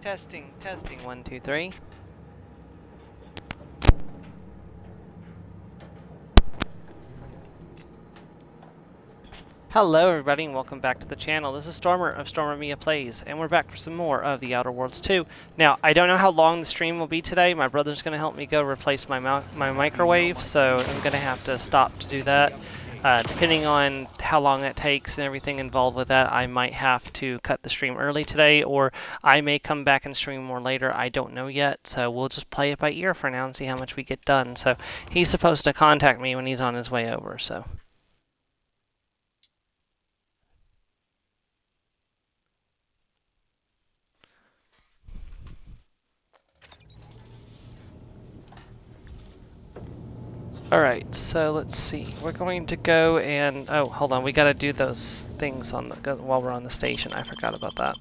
Testing, testing, 1, 2, 3. Hello everybody and welcome back to the channel. This is Stormer of Stormer Mia Plays, and we're back for some more of The Outer Worlds 2. Now, I don't know how long the stream will be today. My brother's going to help me go replace my microwave, so I'm going to have to stop to do that. Depending on how long that takes and everything involved with that, I might have to cut the stream early today, or I may come back and stream more later. I don't know yet, so we'll just play it by ear for now and see how much we get done. So he's supposed to contact me when he's on his way over, so... Alright, so let's see. We're going to go and... Oh, hold on. We gotta do those things on the while we're on the station. I forgot about that.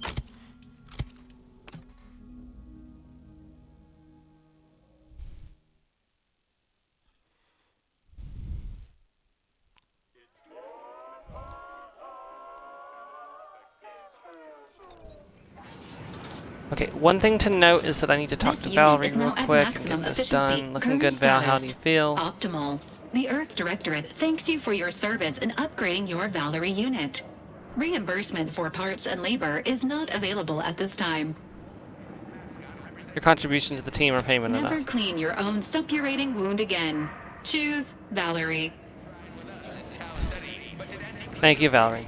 Okay, one thing to note is that I need to talk to Valerie real quick and get this done. Looking good, Val. How do you feel? Optimal. The Earth Directorate thanks you for your service in upgrading your Valerie unit. Reimbursement for parts and labor is not available at this time. Your contribution to the team are payment enough. Never clean your own suppurating wound again. Choose Valerie. Thank you, Valerie.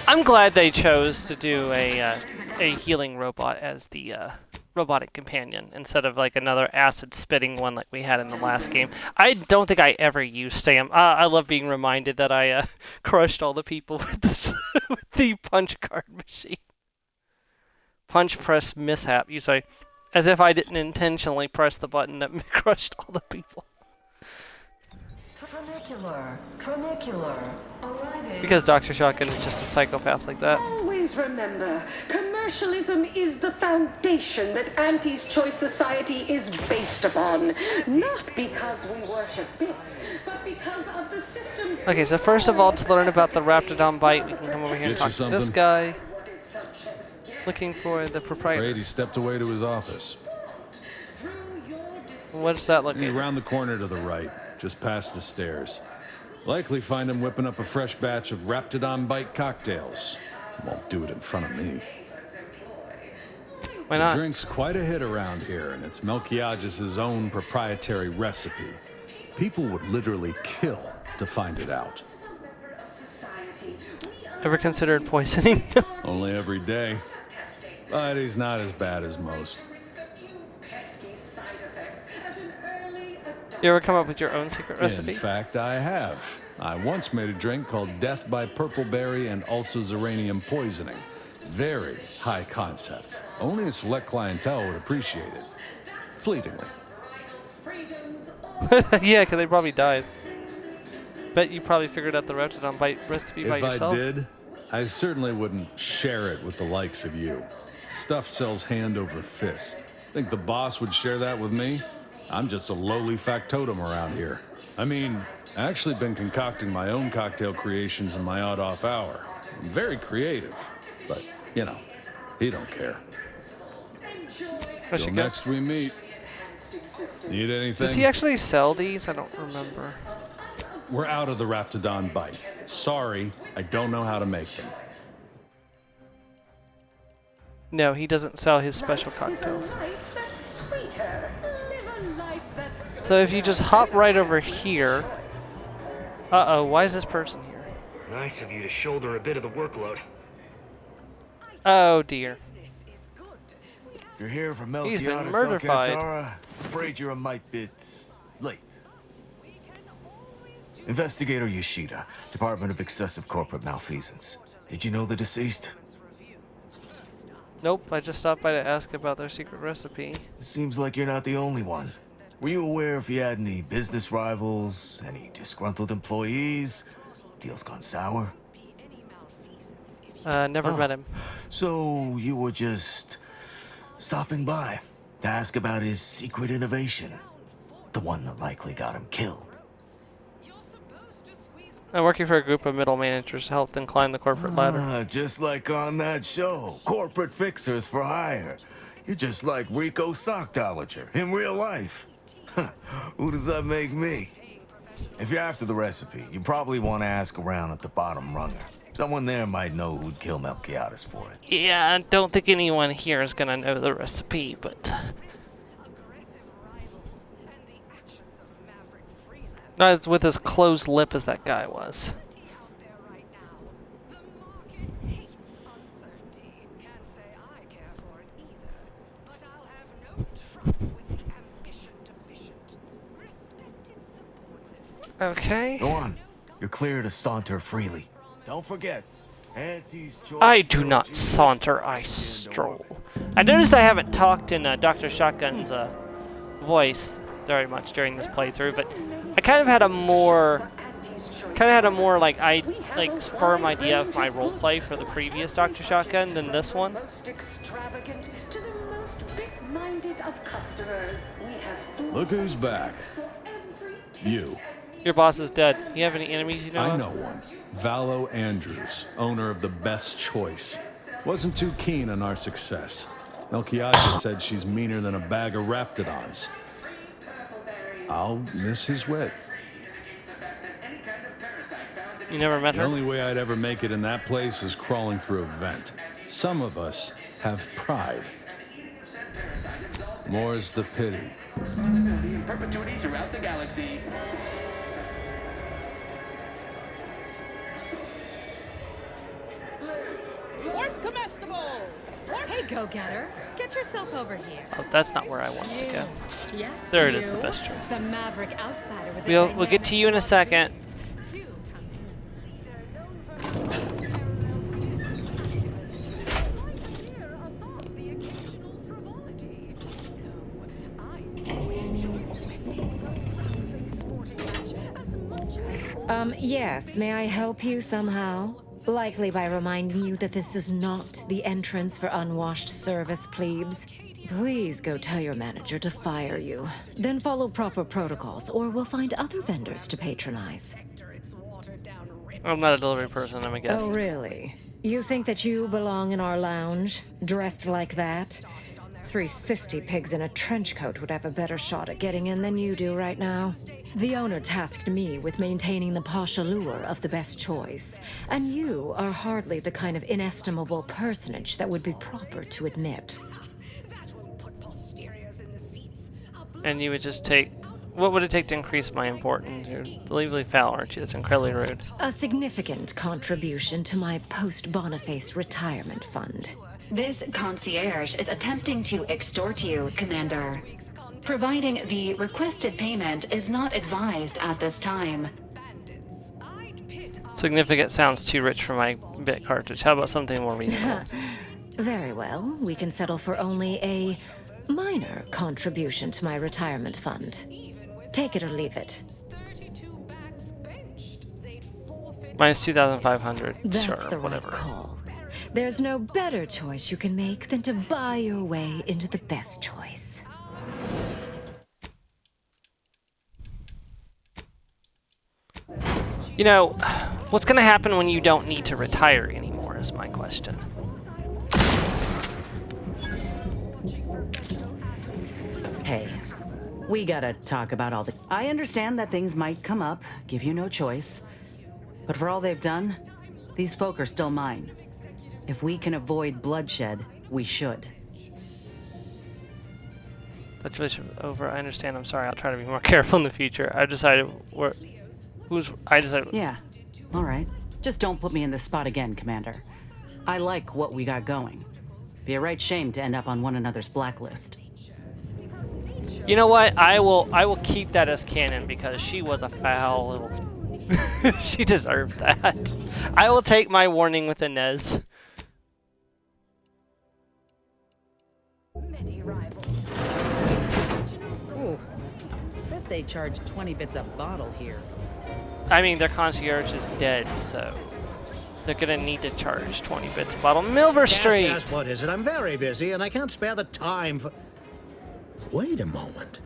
I'm glad they chose to do a healing robot as the robotic companion instead of like another acid-spitting one like we had in the last game. I don't think I ever used Sam. I love being reminded that I crushed all the people with, this with the punch card machine. Punch press mishap. You say, as if I didn't intentionally press the button that crushed all the people. Tramicular, arriving. Because Dr. Shotgun is just a psychopath like that. Always remember, commercialism is the foundation that Auntie's Choice Society is based upon. Not because we worship bits, but because of the system. Okay, so first of all, to learn about the Raptidon bite, we can come over here and talk to this guy. Looking for the proprietor. Afraid he stepped away to his office. What's that looking? Around the corner to the right, just past the stairs. Likely find him whipping up a fresh batch of Raptidon Bite cocktails. Won't do it in front of me. Why not? The drink's quite a hit around here, and it's Melquiades' own proprietary recipe. People would literally kill to find it out. Ever considered poisoning? Only every day. But he's not as bad as most. You ever come up with your own secret recipe? In fact, I have. I once made a drink called Death by Purpleberry and Also-Zeranium Poisoning. Very high concept. Only a select clientele would appreciate it. Fleetingly. Yeah, because they probably died. Bet you probably figured out the Raptidon Bite recipe by yourself. If I did, I certainly wouldn't share it with the likes of you. Stuff sells hand over fist. Think the boss would share that with me? I'm just a lowly factotum around here. I mean, I actually been concocting my own cocktail creations in my odd-off hour. I'm very creative, but, you know, he don't care. Till next we meet. Need anything? Does he actually sell these? I don't remember. We're out of the Raptidon Bite. Sorry, I don't know how to make them. No, he doesn't sell his special cocktails. So if you just hop right over here... Uh-oh, why is this person here? Nice of you to shoulder a bit of the workload. Oh dear. If you're here for He's been Melquiades murder-fied. Alcantara, afraid you're a mite bit late. Investigator Yoshida, Department of Excessive Corporate Malfeasance. Did you know the deceased? Nope, I just stopped by to ask about their secret recipe. Seems like you're not the only one. Were you aware if you had any business rivals, any disgruntled employees? Deals gone sour? Never met him. So you were just stopping by to ask about his secret innovation. The one that likely got him killed. I'm working for a group of middle managers to help them climb the corporate ladder. Just like on that show, Corporate Fixers for Hire. You're just like Rico Sockdolager in real life. Who does that make me? If you're after the recipe, you probably want to ask around at the bottom runner. Someone there might know who'd kill Melquiades for it. Yeah, I don't think anyone here is gonna know the recipe, but... Not as with as closed lip as that guy was. Okay. Go on. You're clear to saunter freely. Don't forget, Auntie's choice. I do not saunter, I stroll. I noticed I haven't talked in Dr. Shotgun's voice very much during this playthrough, but I kind of had a more like firm idea of my roleplay for the previous Dr. Shotgun than this one. Most extravagant to the most big-minded of customers. We have food Look who's back. for every You. Your boss is dead. You have any enemies you know I of? know one. Valo Andrews, owner of the Best Choice. Wasn't too keen on our success. Melquiades said she's meaner than a bag of Raptidons. I'll miss his wit. You never met The her? only way I'd ever make it in that place is crawling through a vent. Some of us have pride. More's the pity. Responsibility in perpetuity throughout the galaxy. Horse comestibles! Hey, go-getter. Get yourself over here. Oh, that's not where I wanted to go. Yes, There it is, you, the best choice. The maverick outsider with We'll get to you in a second. Yes, may I help you somehow? Likely by reminding you that this is not the entrance for unwashed service plebes. Please go tell your manager to fire you. Then follow proper protocols, or we'll find other vendors to patronize. I'm not a delivery person, I'm a guest. Oh, really? You think that you belong in our lounge, dressed like that? 3 cysty pigs in a trench coat would have a better shot at getting in than you do right now. The owner tasked me with maintaining the posh allure of the Best Choice, and you are hardly the kind of inestimable personage that would be proper to admit. And you would just take... What would it take to increase my importance? You're believably foul, aren't you? That's incredibly rude. A significant contribution to my post-Boniface retirement fund. This concierge is attempting to extort you, Commander. Providing the requested payment is not advised at this time. Significant sounds too rich for my bit cartridge. How about something more reasonable? Very well, we can settle for only a minor contribution to my retirement fund. Take it or leave it. Minus 2,500. That's Sure, the right whatever. call. There's no better choice you can make than to buy your way into the Best Choice. You know, what's going to happen when you don't need to retire anymore is my question. Hey, we gotta talk about all the... I understand that things might come up, give you no choice. But for all they've done, these folk are still mine. If we can avoid bloodshed, we should. That's really over. I understand. I'm sorry. I'll try to be more careful in the future. I decided Yeah, all right. Just don't put me in this spot again, Commander. I like what we got going. Be a right shame to end up on one another's blacklist. You know what? I will keep that as canon because she was a foul little... She deserved that. I will take my warning with Inez. Ooh, bet they charge 20 bits a bottle here. I mean, their concierge is dead, so they're gonna need to charge 20 bits a bottle. Milver Street! Yes, what is it? I'm very busy, and I can't spare the time for... Wait a moment.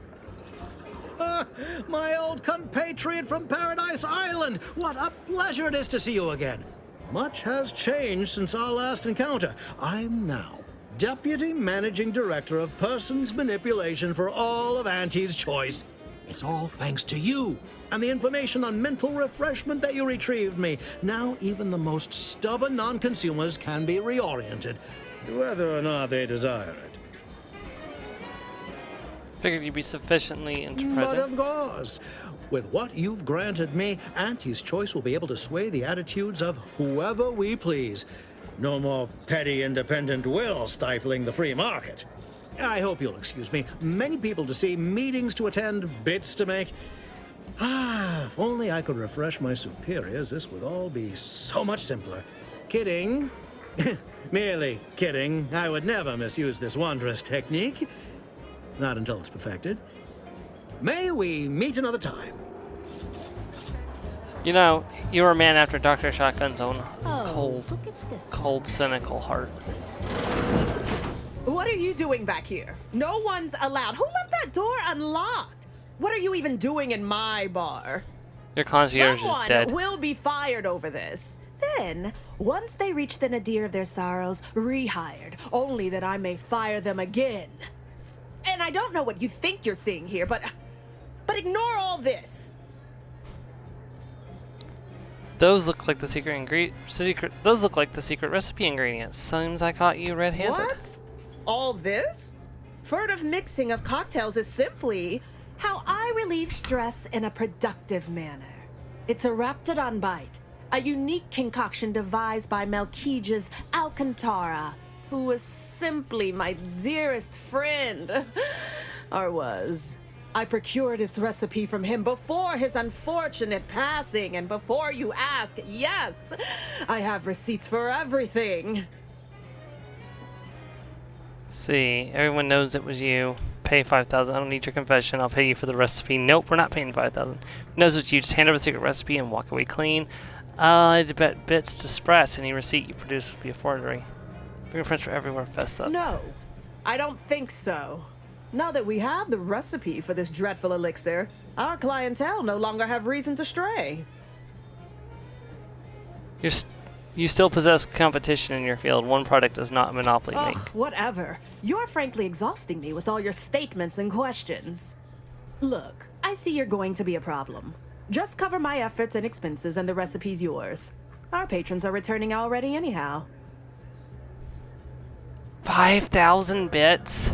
My old compatriot from Paradise Island! What a pleasure it is to see you again. Much has changed since our last encounter. I'm now Deputy Managing Director of Persons Manipulation for all of Auntie's Choice. It's all thanks to you and the information on mental refreshment that you retrieved me. Now even the most stubborn non-consumers can be reoriented, whether or not they desire it. Figured you'd be sufficiently But present. of course, with what you've granted me, Auntie's Choice will be able to sway the attitudes of whoever we please. No more petty independent will stifling the free market. I hope you'll excuse me. Many people to see, meetings to attend, bits to make. If only I could refresh my superiors, this would all be so much simpler. Kidding. Merely kidding. I would never misuse this wondrous technique. Not until it's perfected. May we meet another time? You know, you were a man after Dr. Shotgun's own look at this cold, cynical heart. What are you doing back here? No one's allowed. Who left that door unlocked? What are you even doing in my bar? Your concierge is dead. Someone will be fired over this. Then, once they reach the nadir of their sorrows, rehired, only that I may fire them again. And I don't know what you think you're seeing here, but ignore all this. Those look like the Those look like the secret recipe ingredients. Seems I caught you red-handed. What? All this? Furtive mixing of cocktails is simply how I relieve stress in a productive manner. It's a Raptidon Bite, a unique concoction devised by Melquiades Alcantara, who was simply my dearest friend. Or was. I procured its recipe from him before his unfortunate passing, and before you ask, yes, I have receipts for everything. See, everyone knows it was you. Pay 5,000. I don't need your confession. I'll pay you for the recipe. Nope, we're not paying 5,000. Knows it's you. Just hand over the secret recipe and walk away clean. I'd bet bits to Spratz. Any receipt you produce will be a forgery. Fingerprints are everywhere. Fess up. No, I don't think so. Now that we have the recipe for this dreadful elixir, our clientele no longer have reason to stray. You still possess competition in your field. One product does not monopoly make. Ugh, whatever. You're frankly exhausting me with all your statements and questions. Look, I see you're going to be a problem. Just cover my efforts and expenses and the recipe's yours. Our patrons are returning already anyhow. 5,000 bits?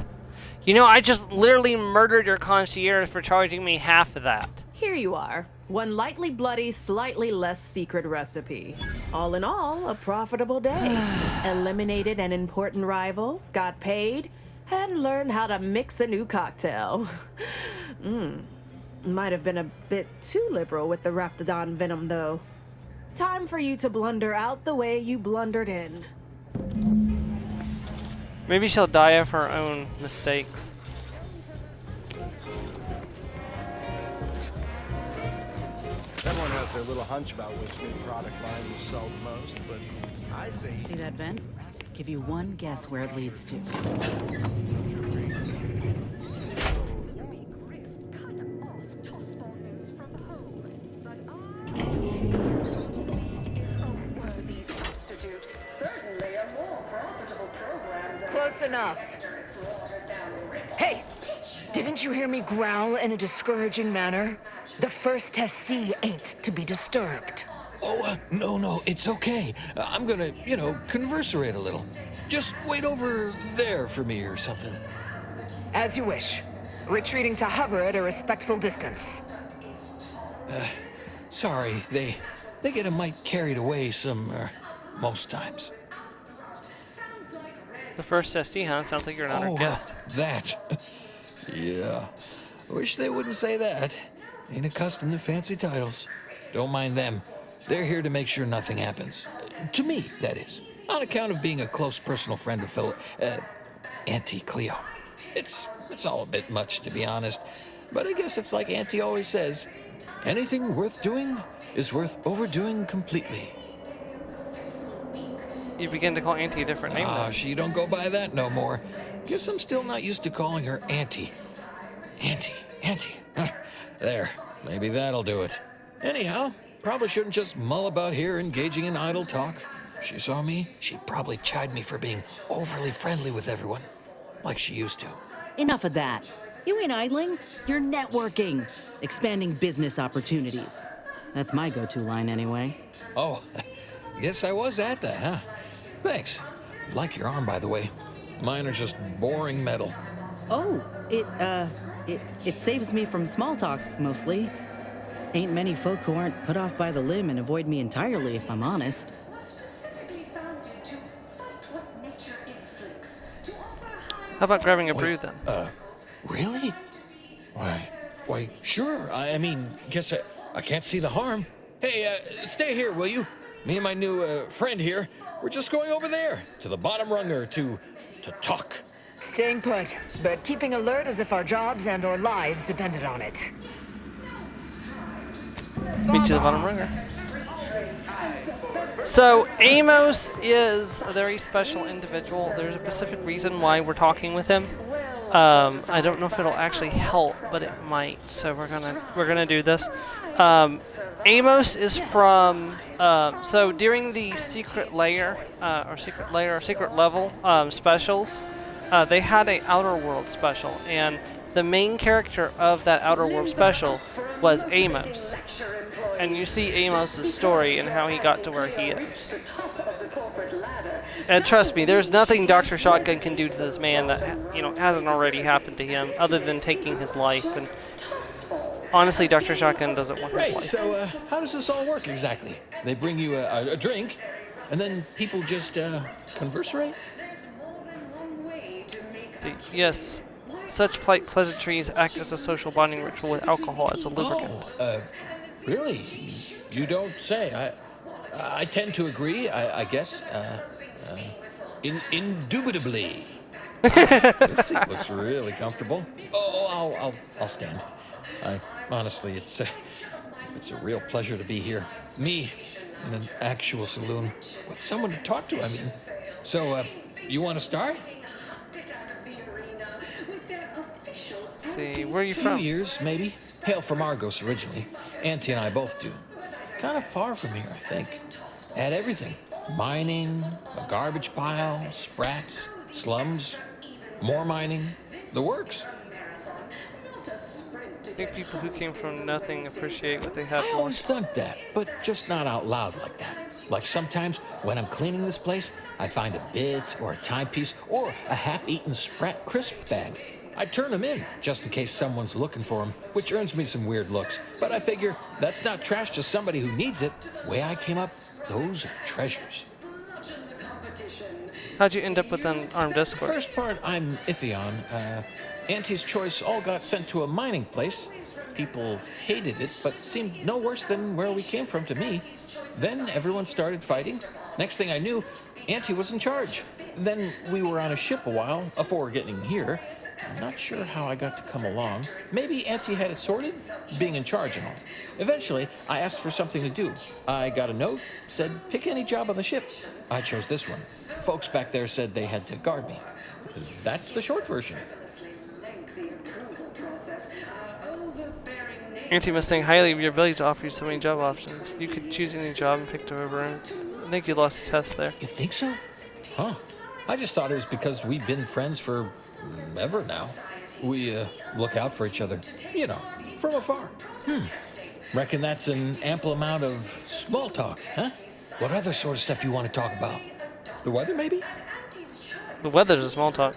You know, I just literally murdered your concierge for charging me half of that. Here you are. One lightly bloody, slightly less secret recipe. All in all, a profitable day. Eliminated an important rival, got paid, and learned how to mix a new cocktail. Might have been a bit too liberal with the Raptidon venom, though. Time for you to blunder out the way you blundered in. Maybe she'll die of her own mistakes. Everyone has their little hunch about which new product line will sell the most, but I say... See that vent? Give you one guess where it leads to. Close enough. Hey, didn't you hear me growl in a discouraging manner? The first testee ain't to be disturbed. Oh, no, it's okay. I'm gonna, converserate a little. Just wait over there for me or something. As you wish. Retreating to hover at a respectful distance. Sorry, they get a mite carried away most times. The first SD, huh? Sounds like you're an honored guest. That. Yeah. Wish they wouldn't say that. Ain't accustomed to fancy titles. Don't mind them. They're here to make sure nothing happens. To me, that is. On account of being a close personal friend of Auntie Cleo. It's all a bit much, to be honest. But I guess it's like Auntie always says. Anything worth doing is worth overdoing completely. You begin to call Auntie a different name now. She don't go by that no more. Guess I'm still not used to calling her Auntie. Auntie. There, maybe that'll do it. Anyhow, probably shouldn't just mull about here engaging in idle talk. If she saw me, she'd probably chide me for being overly friendly with everyone, like she used to. Enough of that. You ain't idling. You're networking, expanding business opportunities. That's my go-to line anyway. Oh, guess I was at that, huh? Thanks. Like your arm, by the way. Mine are just boring metal. Oh, it saves me from small talk, mostly. Ain't many folk who aren't put off by the limb and avoid me entirely, if I'm honest. How about grabbing a brew then? Really? Why, sure. I mean, guess I can't see the harm. Hey, stay here, will you? Me and my new friend here, we're just going over there to the bottom runger to talk. Staying put, but keeping alert as if our jobs and or lives depended on it. Meet you the bottom runger. So Amos is a very special individual. There's a specific reason why we're talking with him. I don't know if it'll actually help, but it might. So we're gonna do this. Amos is from so during the secret level specials, they had a Outer World special, and the main character of that Outer World special was Amos. And you see Amos's story and how he got to where he is. And trust me, there's nothing Dr. Shotgun can do to this man that hasn't already happened to him, other than taking his life. And honestly, Dr. Shotgun doesn't want his life. Right, so how does this all work exactly? They bring you a drink, and then people just conversate? Yes, such polite pleasantries act as a social bonding ritual with alcohol as a lubricant. Really? You don't say. I tend to agree, I guess. Indubitably. This seat looks really comfortable. Oh, I'll stand. Honestly, it's a real pleasure to be here. Me in an actual saloon with someone to talk to. I mean, so you want to start? Let's see, where are you from? 2 years, maybe. Hail from Argos originally. Auntie and I both do. Kind of far from here, I think. Had everything. Mining, a garbage pile, sprats, slums, more mining, the works. I think people who came from nothing appreciate what they have. I always think that, but just not out loud like that. Like sometimes when I'm cleaning this place, I find a bit or a timepiece or a half-eaten Sprat crisp bag. I turn them in just in case someone's looking for them, which earns me some weird looks. But I figure that's not trash to somebody who needs it. Way I came up, those are treasures. How'd you end up with an armed escort? First part I'm iffy on. Auntie's Choice all got sent to a mining place. People hated it, but seemed no worse than where we came from to me. Then everyone started fighting. Next thing I knew, Auntie was in charge. Then we were on a ship a while before getting here. I'm not sure how I got to come along. Maybe Auntie had it sorted, being in charge and all. Eventually, I asked for something to do. I got a note, said pick any job on the ship. I chose this one. Folks back there said they had to guard me. That's the short version. Auntie must think highly of your ability to offer you so many job options. You could choose any job and pick to over. I think you lost a test there. You think so? Huh. I just thought it was because we've been friends for ever now. We look out for each other, from afar. Reckon that's an ample amount of small talk, huh? What other sort of stuff you want to talk about? The weather, maybe? The weather's a small talk.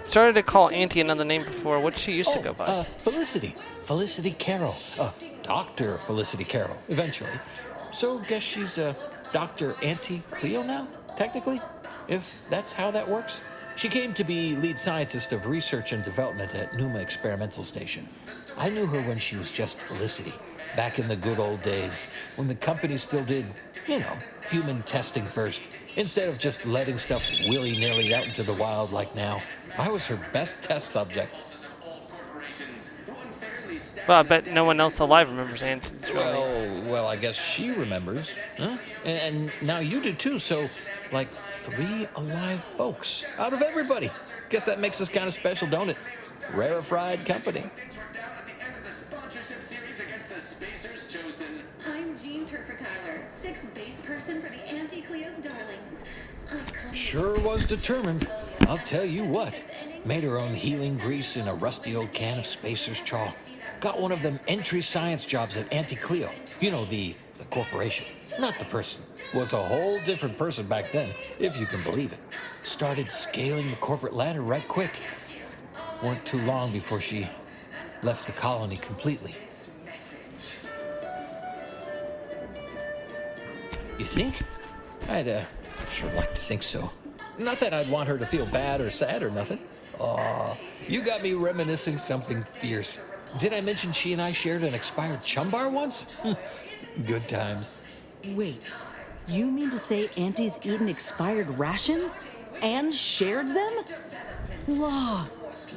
Started to call Auntie another name before. What she used to go by? Felicity. Felicity Carroll. Dr. Felicity Carroll, eventually. So guess she's Dr. Auntie Cleo now, technically? If that's how that works. She came to be lead scientist of research and development at Numa Experimental Station. I knew her when she was just Felicity, back in the good old days, when the company still did, human testing first, instead of just letting stuff willy-nilly out into the wild like now. I was her best test subject. Well, I bet no one else alive remembers Auntie. Well, I guess she remembers, huh? And now you do too, so, 3 alive folks out of everybody. Guess that makes us kind of special, don't it? Rarefied company. Battleship series against the Spacers chosen. I'm Jean Turfer Tyler, 6th base person for the Anti-Cleo's Darlings. Sure was determined. I'll tell you what. Made her own healing grease in a rusty old can of Spacer's chaw. Got one of them entry science jobs at Anti-Cleo. You know, the corporation, not the person. Was a whole different person back then, if you can believe it. Started scaling the corporate ladder right quick. Weren't too long before she left the colony completely. You think? I'd sure like to think so. Not that I'd want her to feel bad or sad or nothing. Aw, you got me reminiscing something fierce. Did I mention she and I shared an expired chum bar once? Good times. Wait, you mean to say Auntie's eaten expired rations? And shared them? Law,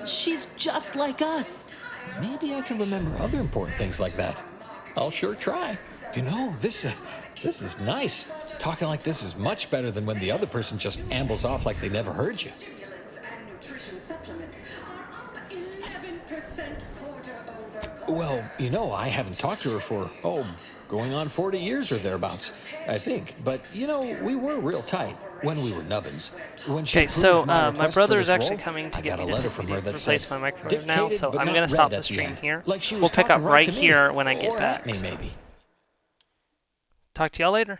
she's just like us. Maybe I can remember other important things like that. I'll sure try. You know, this is nice. Talking like this is much better than when the other person just ambles off like they never heard you. Well, you know, I haven't talked to her for, going on 40 years or thereabouts, I think. But, you know, we were real tight when we were nubbins. Okay, so my brother is actually coming to get me to replace my microwave now, so I'm going to stop the stream here. We'll pick up right here when I get back. Maybe. Talk to y'all later.